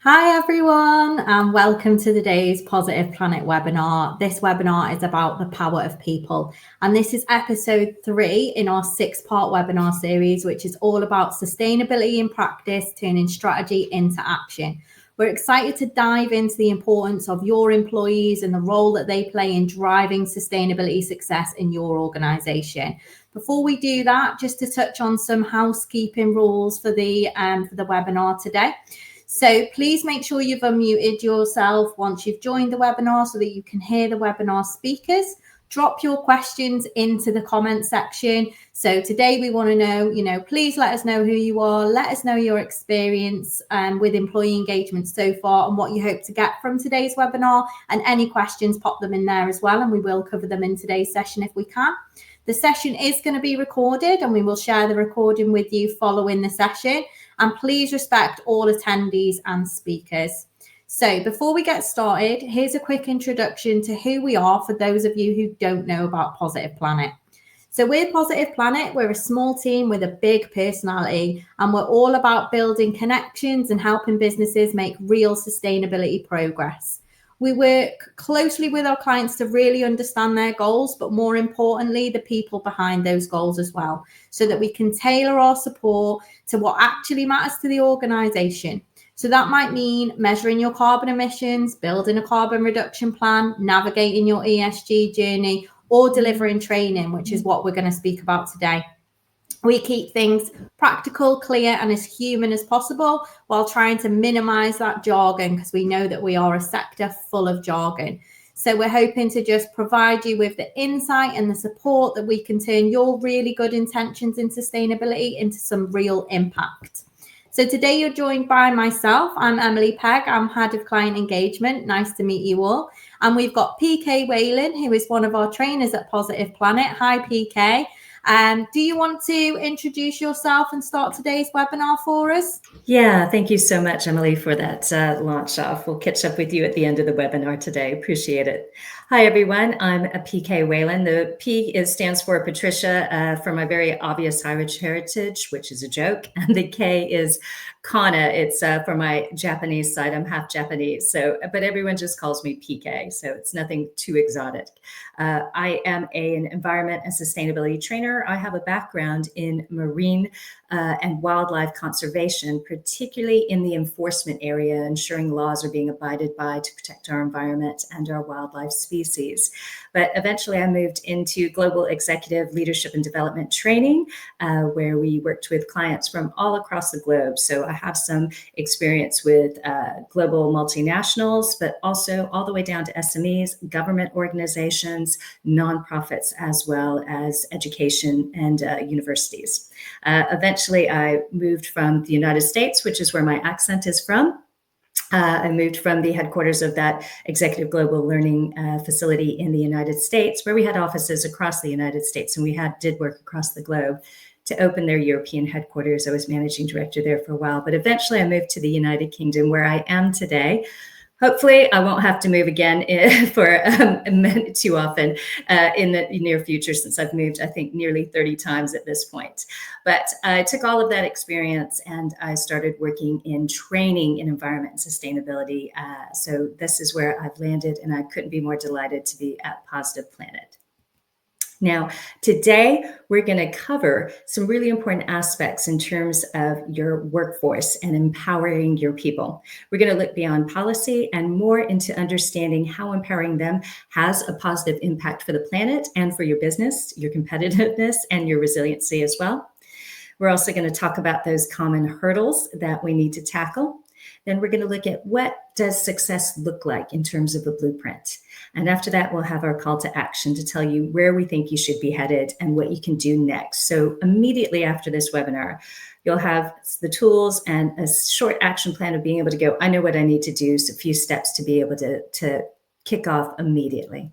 Hi everyone, and welcome to today's Positive Planet webinar. This webinar is about the power of people, and this is episode 3 in our 6-part webinar series, which is all about sustainability in practice, turning strategy into action. We're excited to dive into the importance of your employees and the role that they play in driving sustainability success in your organization. Before we do that, just to touch on some housekeeping rules for the webinar today. So please make sure you've unmuted yourself once you've joined the webinar so that you can hear the webinar speakers. Drop your questions into the comment section. So today we want to know, please let us know who you are. Let us know your experience with employee engagement so far and what you hope to get from today's webinar. And any questions, pop them in there as well. And we will cover them in today's session if we can. The session is going to be recorded and we will share the recording with you following the session. And please respect all attendees and speakers. So before we get started, here's a quick introduction to who we are for those of you who don't know about Positive Planet. So we're Positive Planet. We're a small team with a big personality, and we're all about building connections and helping businesses make real sustainability progress. We work closely with our clients to really understand their goals, but more importantly, the people behind those goals as well, so that we can tailor our support to what actually matters to the organization. So that might mean measuring your carbon emissions, building a carbon reduction plan, navigating your ESG journey, or delivering training, which is what we're going to speak about today. We keep things practical, clear, and as human as possible while trying to minimize that jargon, because we know that we are a sector full of jargon. So we're hoping to just provide you with the insight and the support that we can turn your really good intentions in sustainability into some real impact. So today you're joined by myself. I'm Emily Pegg. I'm Head of Client Engagement. Nice to meet you all. And we've got PK Whalen, who is one of our trainers at Positive Planet. Hi, PK. Do you want to introduce yourself and start today's webinar for us? Yeah, thank you so much, Emily, for that launch off. We'll catch up with you at the end of the webinar today. Appreciate it. Hi, everyone. I'm a PK Whalen. The P stands for Patricia, for my very obvious Irish heritage, which is a joke. And the K is Kana. It's for my Japanese side. I'm half Japanese, but everyone just calls me PK, so it's nothing too exotic. I am an environment and sustainability trainer. I have a background in marine and wildlife conservation, particularly in the enforcement area, ensuring laws are being abided by to protect our environment and our wildlife species. But eventually I moved into global executive leadership and development training, where we worked with clients from all across the globe. So I have some experience with global multinationals, but also all the way down to SMEs, government organizations, nonprofits, as well as education and universities. Eventually, I moved from the United States, which is where my accent is from. I moved from the headquarters of that executive global learning facility in the United States, where we had offices across the United States, and we did work across the globe, to open their European headquarters. I was managing director there for a while, but eventually I moved to the United Kingdom, where I am today. Hopefully, I won't have to move again for too often in the near future, since I've moved, I think, nearly 30 times at this point. But I took all of that experience and I started working in training in environment and sustainability. So this is where I've landed, and I couldn't be more delighted to be at Positive Planet. Now, today, we're going to cover some really important aspects in terms of your workforce and empowering your people. We're going to look beyond policy and more into understanding how empowering them has a positive impact for the planet and for your business, your competitiveness, and your resiliency as well. We're also going to talk about those common hurdles that we need to tackle. Then we're going to look at what does success look like in terms of a blueprint. And after that, we'll have our call to action to tell you where we think you should be headed and what you can do next. So immediately after this webinar, you'll have the tools and a short action plan of being able to go, I know what I need to do, so a few steps to be able to kick off immediately.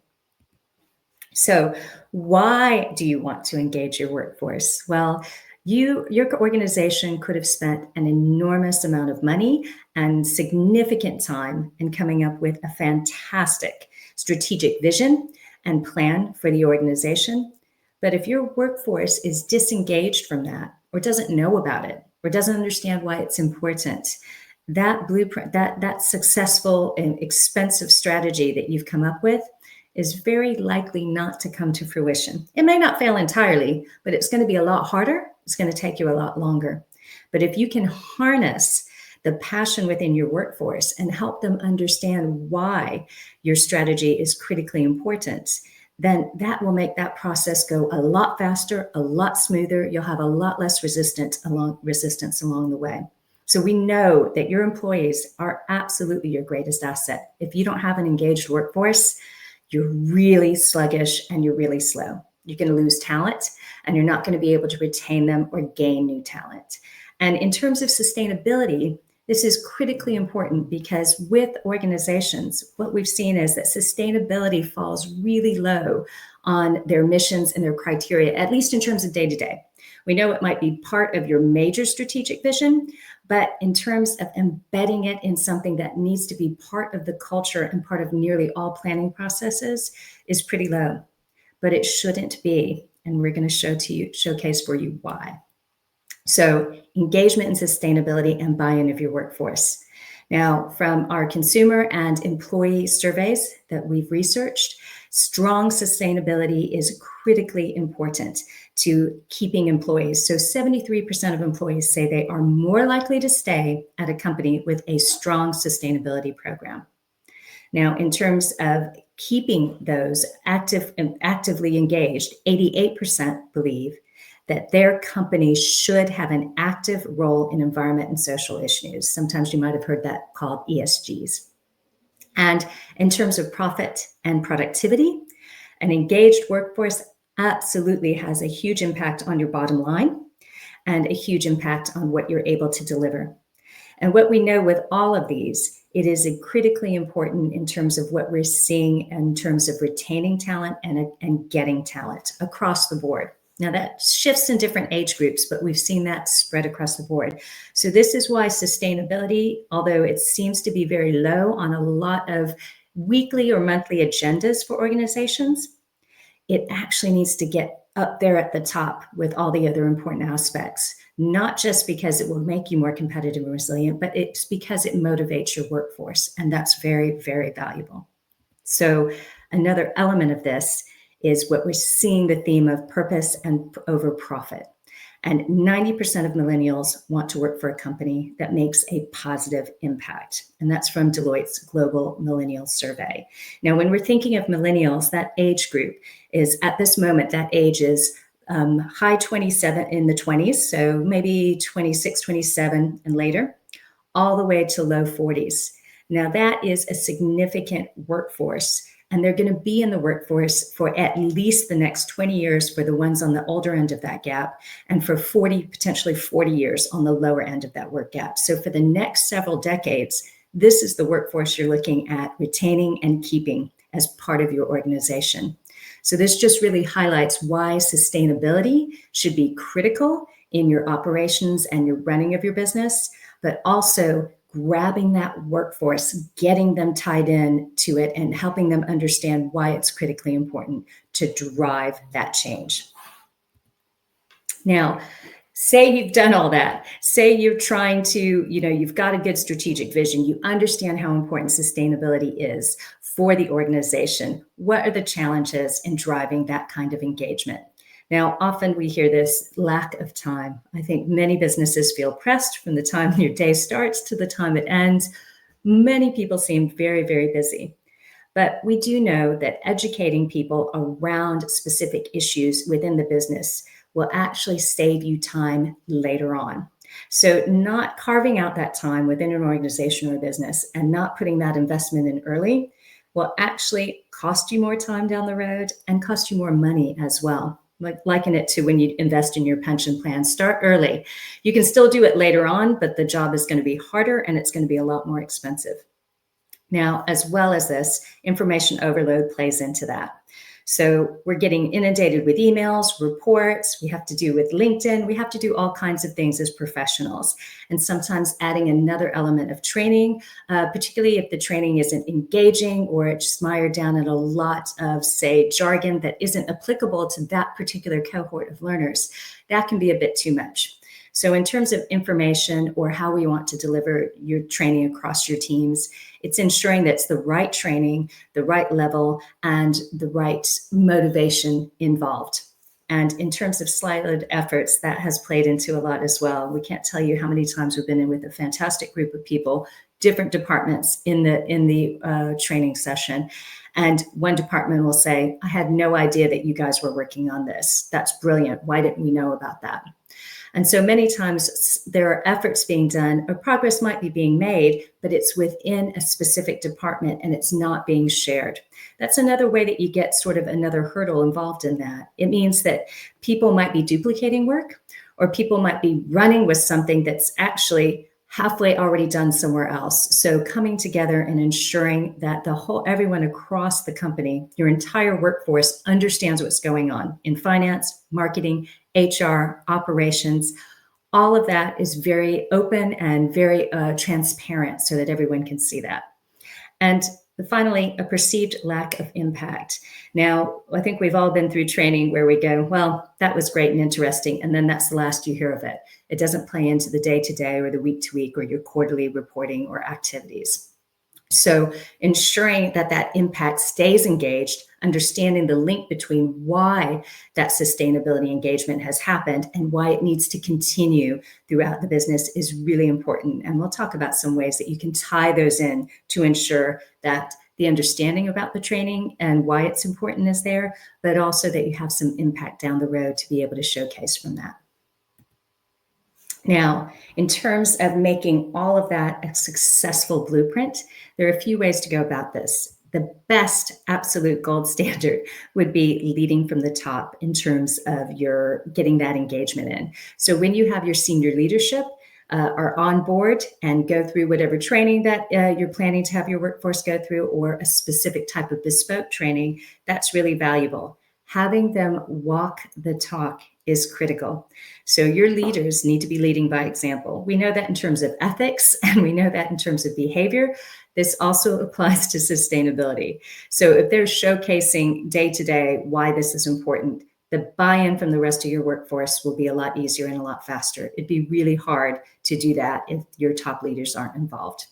So why do you want to engage your workforce? Well, your organization could have spent an enormous amount of money and significant time in coming up with a fantastic strategic vision and plan for the organization. But if your workforce is disengaged from that, or doesn't know about it, or doesn't understand why it's important, that blueprint, that successful and expensive strategy that you've come up with is very likely not to come to fruition. It may not fail entirely, but it's going to be a lot harder. It's going to take you a lot longer. But if you can harness the passion within your workforce and help them understand why your strategy is critically important, then that will make that process go a lot faster, a lot smoother. You'll have a lot less resistance along the way. So we know that your employees are absolutely your greatest asset. If you don't have an engaged workforce, you're really sluggish and you're really slow. You're going to lose talent and you're not going to be able to retain them or gain new talent. And in terms of sustainability, this is critically important because with organizations, what we've seen is that sustainability falls really low on their missions and their criteria, at least in terms of day-to-day. We know it might be part of your major strategic vision, but in terms of embedding it in something that needs to be part of the culture and part of nearly all planning processes is pretty low. But it shouldn't be, and we're going to showcase for you why. So engagement and sustainability and buy-in of your workforce. Now, from our consumer and employee surveys that we've researched, strong sustainability is critically important to keeping employees. So 73% of employees say they are more likely to stay at a company with a strong sustainability program. Now, in terms of keeping those actively engaged, 88% believe that their company should have an active role in environment and social issues. Sometimes you might have heard that called ESGs. And in terms of profit and productivity, an engaged workforce absolutely has a huge impact on your bottom line and a huge impact on what you're able to deliver. And what we know with all of these, it is critically important in terms of what we're seeing in terms of retaining talent and getting talent across the board. Now that shifts in different age groups, but we've seen that spread across the board. So this is why sustainability, although it seems to be very low on a lot of weekly or monthly agendas for organizations, it actually needs to get up there at the top with all the other important aspects, not just because it will make you more competitive and resilient, but it's because it motivates your workforce. And that's very, very valuable. So another element of this is what we're seeing, the theme of purpose and over profit. And 90% of millennials want to work for a company that makes a positive impact. And that's from Deloitte's Global Millennial Survey. Now, when we're thinking of millennials, that age group is at this moment, that age is high 27 in the 20s, so maybe 26, 27 and later, all the way to low 40s. Now, that is a significant workforce. And they're going to be in the workforce for at least the next 20 years for the ones on the older end of that gap, and for potentially 40 years on the lower end of that work gap. So for the next several decades, this is the workforce you're looking at retaining and keeping as part of your organization. So this just really highlights why sustainability should be critical in your operations and your running of your business, but also grabbing that workforce, getting them tied in to it, and helping them understand why it's critically important to drive that change. Now, say you've done all that. Say you're trying to, you've got a good strategic vision. You understand how important sustainability is for the organization. What are the challenges in driving that kind of engagement? Now, often we hear this lack of time. I think many businesses feel pressed from the time your day starts to the time it ends. Many people seem very, very busy. But we do know that educating people around specific issues within the business will actually save you time later on. So not carving out that time within an organization or a business and not putting that investment in early will actually cost you more time down the road and cost you more money as well. Liken it to when you invest in your pension plan. Start early. You can still do it later on, but the job is going to be harder and it's going to be a lot more expensive. Now, as well as this, information overload plays into that. So we're getting inundated with emails, reports, we have to do with LinkedIn, we have to do all kinds of things as professionals. And sometimes adding another element of training, particularly if the training isn't engaging or it's mired down in a lot of, say, jargon that isn't applicable to that particular cohort of learners, that can be a bit too much. So in terms of information or how we want to deliver your training across your teams, it's ensuring that it's the right training, the right level, and the right motivation involved. And in terms of siloed efforts, that has played into a lot as well. We can't tell you how many times we've been in with a fantastic group of people, different departments in the training session. And one department will say, I had no idea that you guys were working on this. That's brilliant. Why didn't we know about that? And so many times there are efforts being done, or progress might be being made, but it's within a specific department and it's not being shared. That's another way that you get sort of another hurdle involved in that. It means that people might be duplicating work, or people might be running with something that's actually halfway already done somewhere else. So coming together and ensuring that everyone across the company, your entire workforce, understands what's going on in finance, marketing, HR, operations. All of that is very open and very transparent so that everyone can see that. And finally, a perceived lack of impact. Now, I think we've all been through training where we go, well, that was great and interesting, and then that's the last you hear of it. It doesn't play into the day-to-day or the week-to-week or your quarterly reporting or activities. So ensuring that that impact stays engaged, understanding the link between why that sustainability engagement has happened and why it needs to continue throughout the business is really important. And we'll talk about some ways that you can tie those in to ensure that the understanding about the training and why it's important is there, but also that you have some impact down the road to be able to showcase from that. Now, in terms of making all of that a successful blueprint, there are a few ways to go about this. The best absolute gold standard would be leading from the top in terms of your getting that engagement in. So when you have your senior leadership are on board and go through whatever training that you're planning to have your workforce go through, or a specific type of bespoke training, that's really valuable. Having them walk the talk is critical. So your leaders need to be leading by example. We know that in terms of ethics, and we know that in terms of behavior. This also applies to sustainability. So if they're showcasing day to day why this is important, the buy-in from the rest of your workforce will be a lot easier and a lot faster. It'd be really hard to do that if your top leaders aren't involved.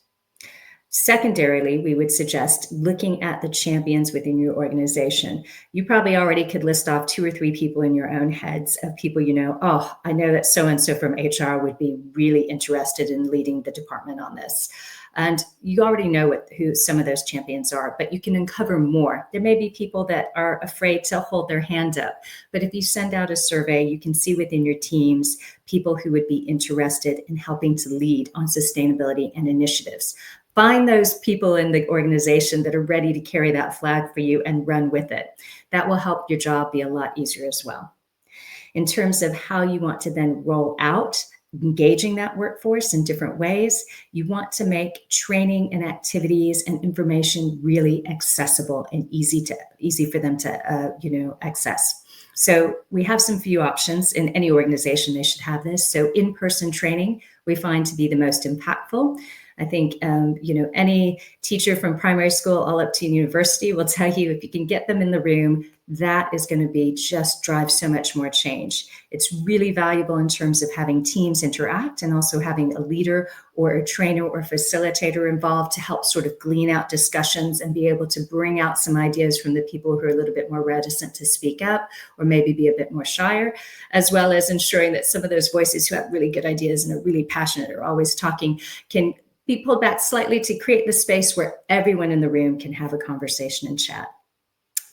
Secondarily, we would suggest looking at the champions within your organization. You probably already could list off 2 or 3 people in your own heads of people you know, oh, I know that so-and-so from HR would be really interested in leading the department on this. And you already know who some of those champions are, but you can uncover more. There may be people that are afraid to hold their hand up, but if you send out a survey, you can see within your teams people who would be interested in helping to lead on sustainability and initiatives. Find those people in the organization that are ready to carry that flag for you and run with it. That will help your job be a lot easier as well. In terms of how you want to then roll out engaging that workforce in different ways, you want to make training and activities and information really accessible and easy for them to access. So we have some few options in any organization. They should have this. So in-person training we find to be the most impactful. I think, any teacher from primary school all up to university will tell you if you can get them in the room, that is going to just drive so much more change. It's really valuable in terms of having teams interact and also having a leader or a trainer or facilitator involved to help sort of glean out discussions and be able to bring out some ideas from the people who are a little bit more reticent to speak up or maybe be a bit more shyer, as well as ensuring that some of those voices who have really good ideas and are really passionate or always talking can be pulled back slightly to create the space where everyone in the room can have a conversation and chat.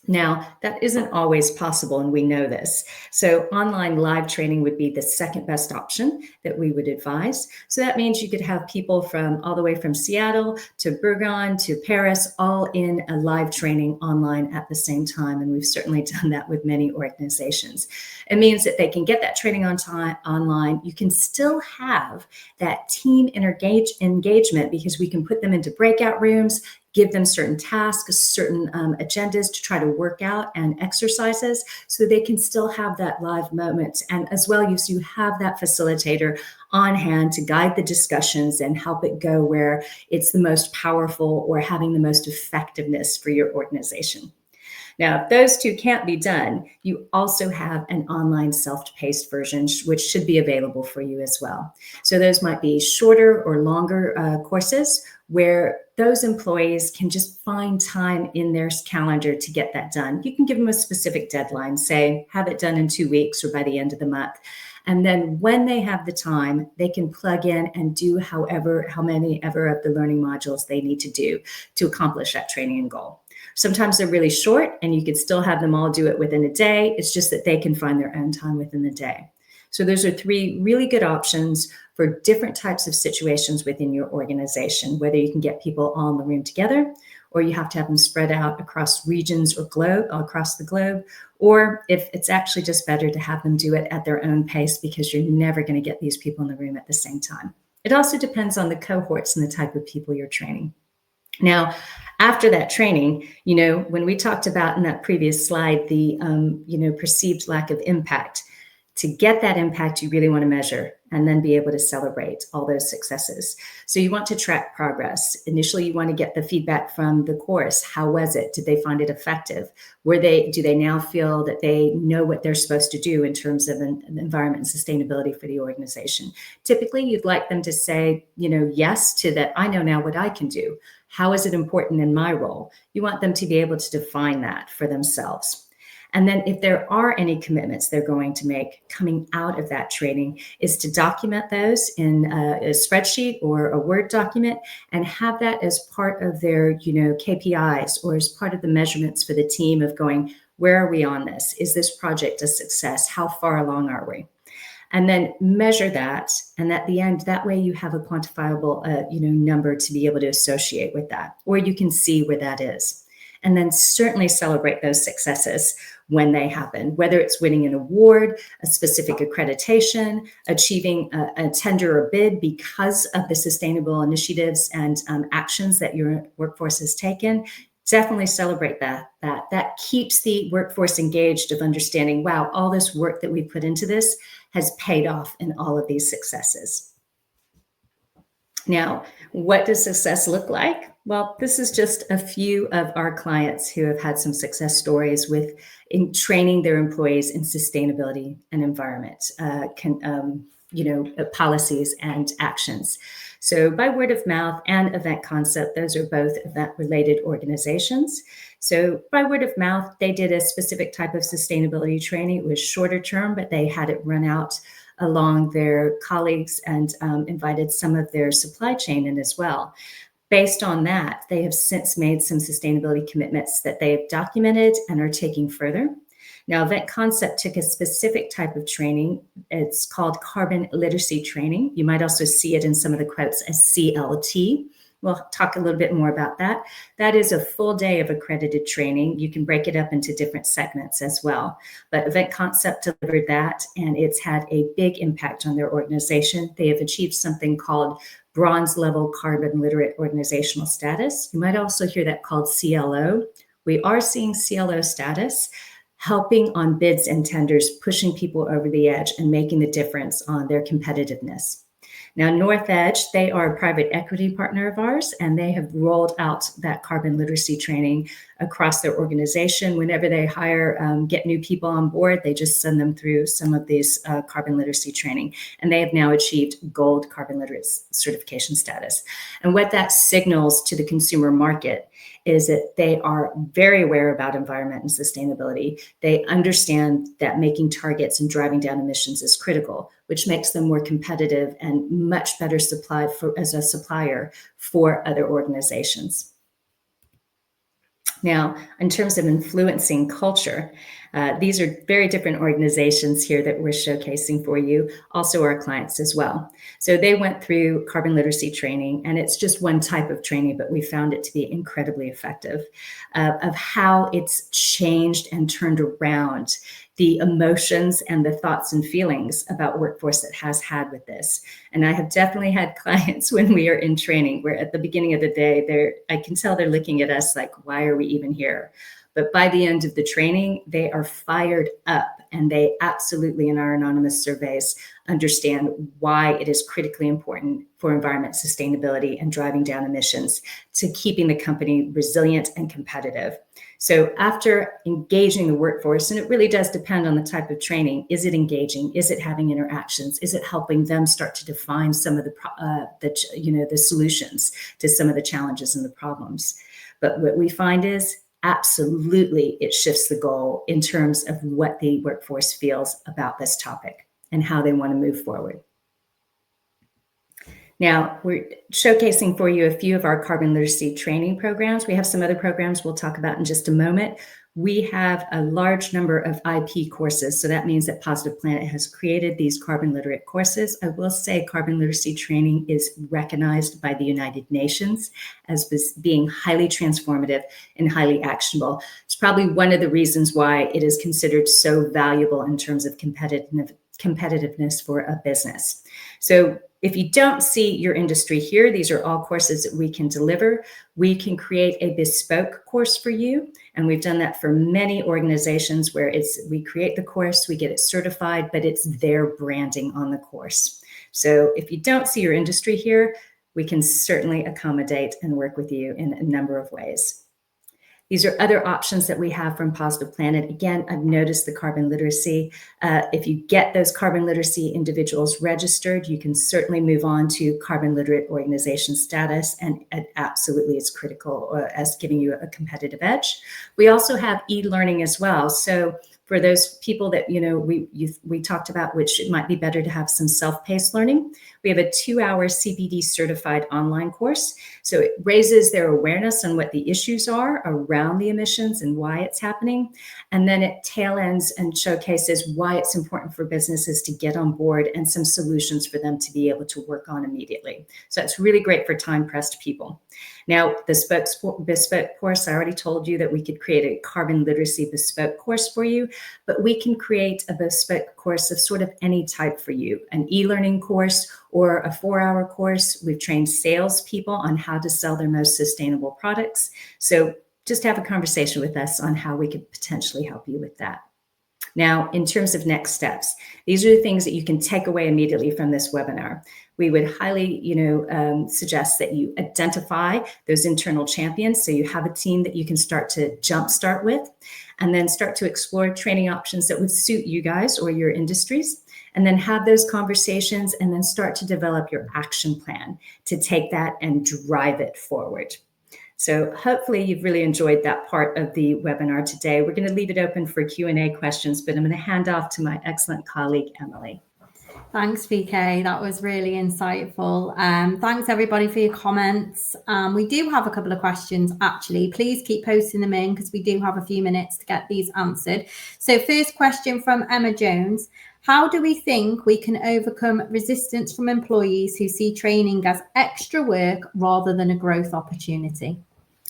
Now, that isn't always possible, and we know this. So online live training would be the second best option that we would advise. So that means you could have people from all the way from Seattle to Bergen to Paris, all in a live training online at the same time. And we've certainly done that with many organizations. It means that they can get that training on time online. You can still have that team engagement because we can put them into breakout rooms, give them certain tasks, certain agendas to try to work out and exercises so they can still have that live moment. And as well as you have that facilitator on hand to guide the discussions and help it go where it's the most powerful or having the most effectiveness for your organization. Now, if those two can't be done, you also have an online self-paced version, which should be available for you as well. So those might be shorter or longer courses where those employees can just find time in their calendar to get that done. You can give them a specific deadline, say, have it done in 2 weeks or by the end of the month. And then when they have the time, they can plug in and do how many ever of the learning modules they need to do to accomplish that training and goal. Sometimes they're really short and you could still have them all do it within a day. It's just that they can find their own time within the day. So those are 3 really good options for different types of situations within your organization, whether you can get people all in the room together, or you have to have them spread out across regions or across the globe, or if it's actually just better to have them do it at their own pace because you're never going to get these people in the room at the same time. It also depends on the cohorts and the type of people you're training. Now, after that training, when we talked about in that previous slide, the, perceived lack of impact, to get that impact, you really want to measure and then be able to celebrate all those successes. So you want to track progress. Initially, you want to get the feedback from the course. How was it? Did they find it effective? Do they now feel that they know what they're supposed to do in terms of an environment and sustainability for the organization? Typically, you'd like them to say, yes to that. I know now what I can do. How is it important in my role? You want them to be able to define that for themselves. And then if there are any commitments they're going to make coming out of that training, is to document those in a spreadsheet or a Word document and have that as part of their, KPIs or as part of the measurements for the team of going, where are we on this? Is this project a success? How far along are we? And then measure that. And at the end, that way you have a quantifiable, number to be able to associate with that, or you can see where that is. And then certainly celebrate those successes when they happen, whether it's winning an award, a specific accreditation, achieving a tender or bid because of the sustainable initiatives and actions that your workforce has taken. Definitely celebrate that. That keeps the workforce engaged of understanding, wow, all this work that we put into this has paid off in all of these successes. Now, what does success look like? Well, this is just a few of our clients who have had some success stories in training their employees in sustainability and environment, policies and actions. So by word of mouth and Event Concept, those are both event-related organizations. So by word of mouth, they did a specific type of sustainability training. It was shorter term, but they had it run out along their colleagues and invited some of their supply chain in as well. Based on that, they have since made some sustainability commitments that they have documented and are taking further. Now, Event Concept took a specific type of training. It's called carbon literacy training. You might also see it in some of the quotes as CLT. We'll talk a little bit more about that. That is a full day of accredited training. You can break it up into different segments as well. But Event Concept delivered that, and it's had a big impact on their organization. They have achieved something called bronze level carbon literate organizational status. You might also hear that called CLO. We are seeing CLO status helping on bids and tenders, pushing people over the edge and making the difference on their competitiveness. Now, North Edge, they are a private equity partner of ours, and they have rolled out that carbon literacy training across their organization. Whenever they get new people on board, they just send them through some of these carbon literacy training, and they have now achieved gold carbon literate certification status. And what that signals to the consumer market is that they are very aware about environment and sustainability. They understand that making targets and driving down emissions is critical, which makes them more competitive and much better as a supplier for other organizations. Now, in terms of influencing culture, these are very different organizations here that we're showcasing for you, also our clients as well. So they went through carbon literacy training, and it's just one type of training, but we found it to be incredibly effective of how it's changed and turned around the emotions and the thoughts and feelings about workforce that has had with this. And I have definitely had clients when we are in training where at the beginning of the day, I can tell they're looking at us like, why are we even here? But by the end of the training, they are fired up And they absolutely, in our anonymous surveys, understand why it is critically important for environment sustainability and driving down emissions to keeping the company resilient and competitive. So after engaging the workforce, and it really does depend on the type of training, is it engaging? Is it having interactions? Is it helping them start to define some of the solutions to some of the challenges and the problems? But what we find is absolutely it shifts the goal in terms of what the workforce feels about this topic and how they want to move forward. Now, we're showcasing for you a few of our carbon literacy training programs. We have some other programs we'll talk about in just a moment. We have a large number of IP courses, so that means that Positive Planet has created these carbon literate courses. I will say carbon literacy training is recognized by the United Nations as being highly transformative and highly actionable. It's probably one of the reasons why it is considered so valuable in terms of competitiveness for a business. So if you don't see your industry here, these are all courses that we can deliver. We can create a bespoke course for you. And we've done that for many organizations where we create the course, we get it certified, but it's their branding on the course. So if you don't see your industry here, we can certainly accommodate and work with you in a number of ways. These are other options that we have from Positive Planet. Again, I've noticed the carbon literacy. If you get those carbon literacy individuals registered, you can certainly move on to carbon literate organization status, and absolutely it's critical as giving you a competitive edge. We also have e-learning as well. So for those people that we talked about, which it might be better to have some self-paced learning, we have a 2-hour CPD certified online course. So it raises their awareness on what the issues are around the emissions and why it's happening. And then it tail ends and showcases why it's important for businesses to get on board and some solutions for them to be able to work on immediately. So it's really great for time-pressed people. Now, the bespoke course, I already told you that we could create a carbon literacy bespoke course for you, but we can create a bespoke course of sort of any type for you, an e-learning course or a 4-hour course. We've trained salespeople on how to sell their most sustainable products. So just have a conversation with us on how we could potentially help you with that. Now, in terms of next steps, these are the things that you can take away immediately from this webinar. We would highly, suggest that you identify those internal champions, so you have a team that you can start to jumpstart with, and then start to explore training options that would suit you guys or your industries, and then have those conversations, and then start to develop your action plan to take that and drive it forward. So hopefully you've really enjoyed that part of the webinar today. We're going to leave it open for Q&A questions, but I'm going to hand off to my excellent colleague, Emily. Thanks, PK. That was really insightful. Thanks, everybody, for your comments. We do have a couple of questions, actually. Please keep posting them in because we do have a few minutes to get these answered. So first question from Emma Jones. How do we think we can overcome resistance from employees who see training as extra work rather than a growth opportunity?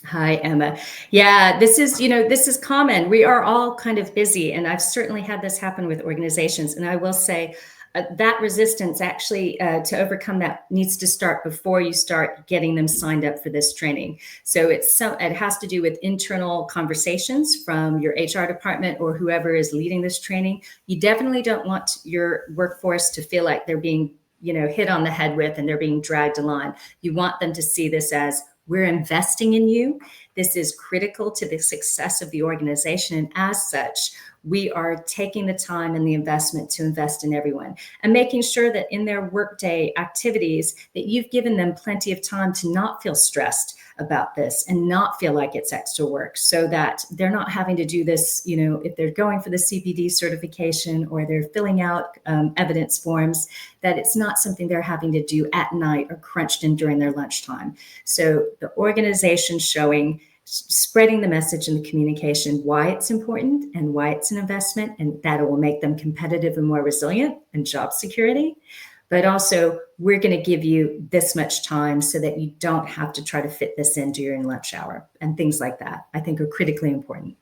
Hi, Emma. Yeah, this is common. We are all kind of busy, and I've certainly had this happen with organizations. And I will say that resistance actually to overcome that needs to start before you start getting them signed up for this training. So it has to do with internal conversations from your HR department or whoever is leading this training. You definitely don't want your workforce to feel like they're being hit on the head with and they're being dragged along. You want them to see this as, we're investing in you. This is critical to the success of the organization. And as such, we are taking the time and the investment to invest in everyone and making sure that in their workday activities that you've given them plenty of time to not feel stressed about this and not feel like it's extra work, so that they're not having to do this, if they're going for the CPD certification or they're filling out evidence forms, that it's not something they're having to do at night or crunched in during their lunchtime. So the organization spreading the message and the communication, why it's important and why it's an investment, and that it will make them competitive and more resilient and job security. But also, we're going to give you this much time so that you don't have to try to fit this in during lunch hour, and things like that, I think, are critically important.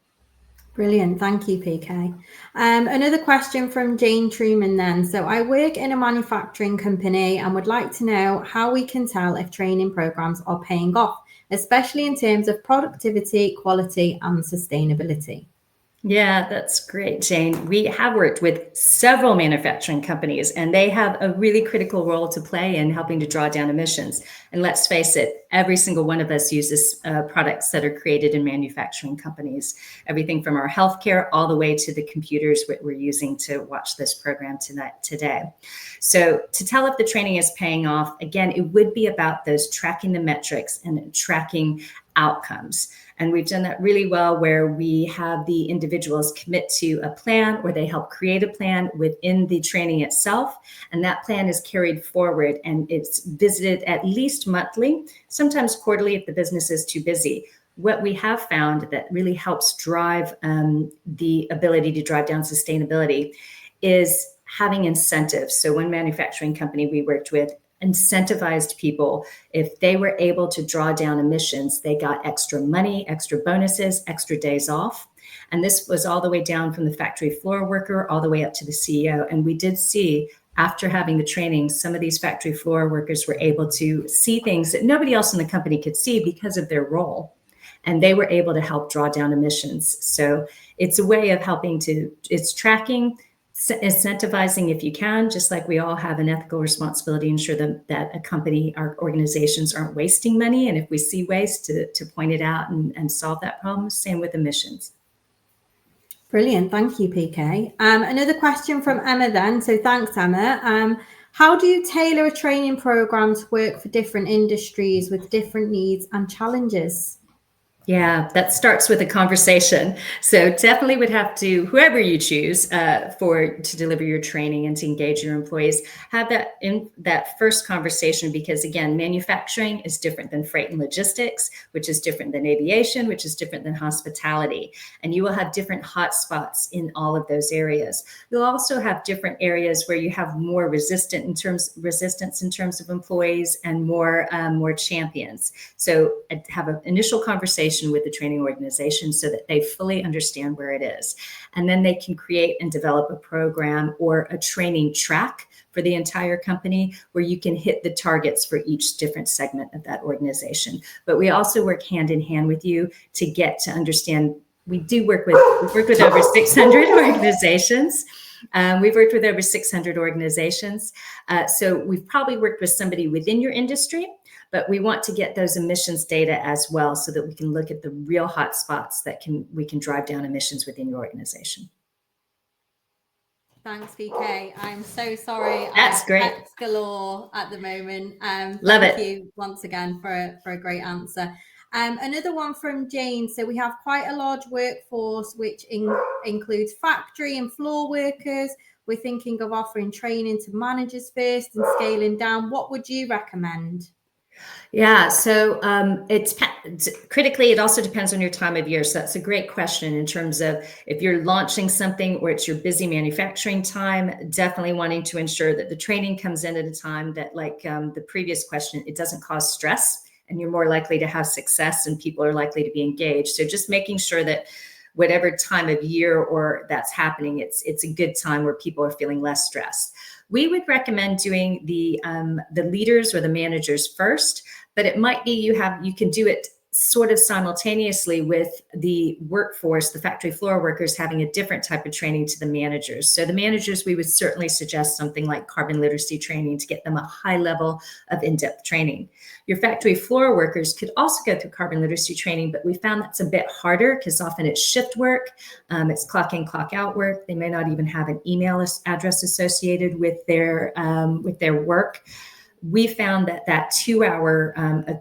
Brilliant. Thank you, PK. Another question from Jane Truman then. So I work in a manufacturing company and would like to know how we can tell if training programs are paying off, especially in terms of productivity, quality, and sustainability. Yeah, that's great, Jane. We have worked with several manufacturing companies, and they have a really critical role to play in helping to draw down emissions. And let's face it, every single one of us uses products that are created in manufacturing companies, everything from our healthcare all the way to the computers that we're using to watch this program today. So to tell if the training is paying off, again, it would be about those tracking the metrics and tracking outcomes. And we've done that really well where we have the individuals commit to a plan or they help create a plan within the training itself. And that plan is carried forward and it's visited at least monthly, sometimes quarterly if the business is too busy. What we have found that really helps drive the ability to drive down sustainability is having incentives. So one manufacturing company we worked with incentivized people. If they were able to draw down emissions, they got extra money, extra bonuses, extra days off. And this was all the way down from the factory floor worker all the way up to the CEO. And we did see after having the training, some of these factory floor workers were able to see things that nobody else in the company could see because of their role. And they were able to help draw down emissions. So it's a way of it's tracking, incentivizing if you can, just like we all have an ethical responsibility to ensure that a company, our organizations aren't wasting money. And if we see waste, to point it out and solve that problem. Same with emissions. Brilliant. Thank you, PK. Another question from Emma then. So thanks, Emma. How do you tailor a training program to work for different industries with different needs and challenges? Yeah, that starts with a conversation. So definitely would have to, whoever you choose to deliver your training and to engage your employees, have that in that first conversation, because again, manufacturing is different than freight and logistics, which is different than aviation, which is different than hospitality. And you will have different hotspots in all of those areas. You'll also have different areas where you have more resistance in terms of employees and more champions. So have an initial conversation with the training organization so that they fully understand where it is. And then they can create and develop a program or a training track for the entire company where you can hit the targets for each different segment of that organization. But we also work hand in hand with you to get to understand. We work with over 600 organizations. We've worked with over 600 organizations. So we've probably worked with somebody within your industry, but we want to get those emissions data as well so that we can look at the real hot spots that we can drive down emissions within your organization. Thanks, PK. I'm so sorry. That's great. Text galore at the moment. Love it. Thank you once again for a great answer. Another one from Jane. So we have quite a large workforce, which includes factory and floor workers. We're thinking of offering training to managers first and scaling down. What would you recommend? Yeah, so it's critically, it also depends on your time of year. So that's a great question in terms of if you're launching something or it's your busy manufacturing time, definitely wanting to ensure that the training comes in at a time that, like the previous question, it doesn't cause stress and you're more likely to have success and people are likely to be engaged. So just making sure that whatever time of year or that's happening, it's a good time where people are feeling less stressed. We would recommend doing the leaders or the managers first, but it might be you can do it sort of simultaneously with the workforce, the factory floor workers having a different type of training to the managers. So the managers, we would certainly suggest something like carbon literacy training to get them a high level of in-depth training. Your factory floor workers could also go through carbon literacy training, but we found that's a bit harder because often it's shift work, it's clock in, clock out work. They may not even have an email address associated with their work. We found that a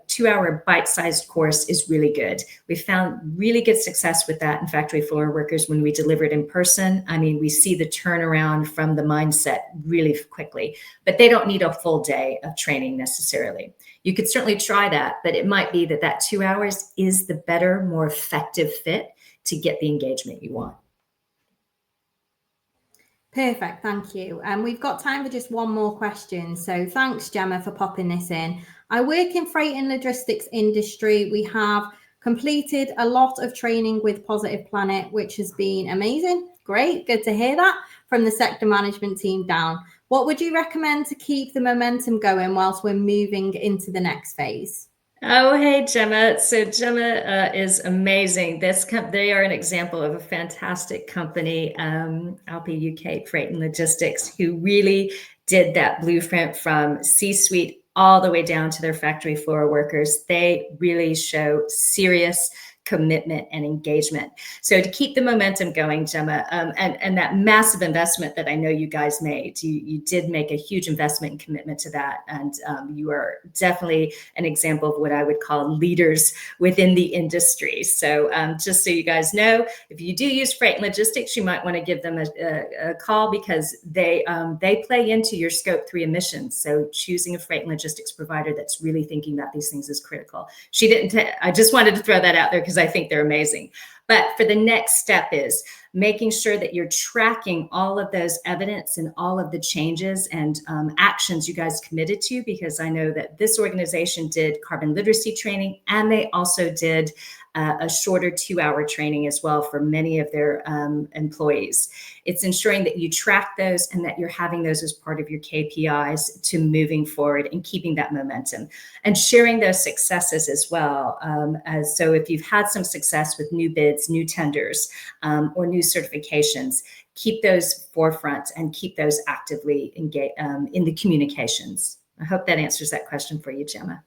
2-hour bite-sized course is really good. We found really good success with that in factory floor workers when we delivered in person. I mean, we see the turnaround from the mindset really quickly, but they don't need a full day of training necessarily. You could certainly try that, but it might be that 2 hours is the better, more effective fit to get the engagement you want. Perfect, thank you. And we've got time for just one more question. So thanks, Gemma, for popping this in. I work in freight and logistics industry. We have completed a lot of training with Positive Planet, which has been amazing. Great, good to hear that from the sector management team down. What would you recommend to keep the momentum going whilst we're moving into the next phase? Oh, hey, Gemma. So Gemma is amazing. They are an example of a fantastic company, Alpi UK Freight and Logistics, who really did that blueprint from C-suite all the way down to their factory floor workers. They really show serious commitment and engagement. So to keep the momentum going, Gemma, and that massive investment that I know you guys made, you did make a huge investment and commitment to that. And you are definitely an example of what I would call leaders within the industry. So just so you guys know, if you do use freight and logistics, you might want to give them a call, because they play into your scope 3 emissions. So choosing a freight and logistics provider that's really thinking about these things is critical. I just wanted to throw that out there because I think they're amazing. But for the next step is making sure that you're tracking all of those evidence and all of the changes and actions you guys committed to, because I know that this organization did carbon literacy training, and they also did a shorter 2-hour training as well for many of their employees. It's ensuring that you track those and that you're having those as part of your KPIs to moving forward and keeping that momentum, and sharing those successes as well. So if you've had some success with new bids, new tenders, or new certifications, keep those forefront and keep those actively engaged in the communications. I hope that answers that question for you, Gemma.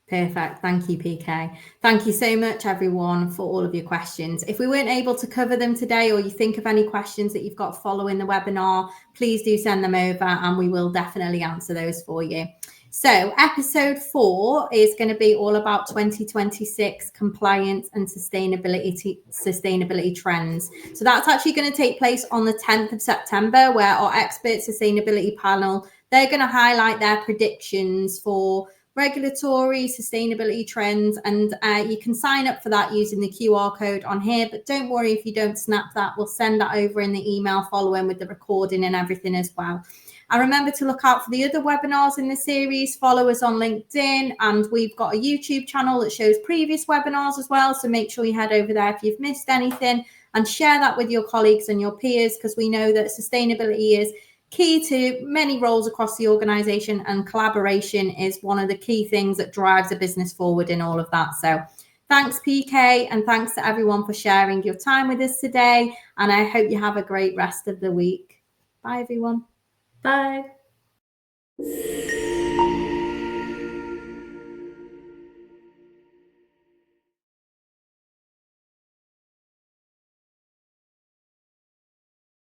Perfect. Thank you, PK. Thank you so much, everyone, for all of your questions. If we weren't able to cover them today, or you think of any questions that you've got following the webinar, please do send them over and we will definitely answer those for you. So episode 4 is going to be all about 2026 compliance and sustainability trends. So that's actually going to take place on the 10th of September, where our expert sustainability panel, they're going to highlight their predictions for regulatory sustainability trends, and you can sign up for that using the QR code on here. But don't worry if you don't snap that, we'll send that over in the email following with the recording and everything as well. And remember to look out for the other webinars in the series. Follow us on LinkedIn, and we've got a YouTube channel that shows previous webinars as well, so make sure you head over there if you've missed anything, and share that with your colleagues and your peers, because we know that sustainability is key to many roles across the organization, and collaboration is one of the key things that drives a business forward in all of that. So thanks, PK, and thanks to everyone for sharing your time with us today, and I hope you have a great rest of the week. Bye, everyone. Bye.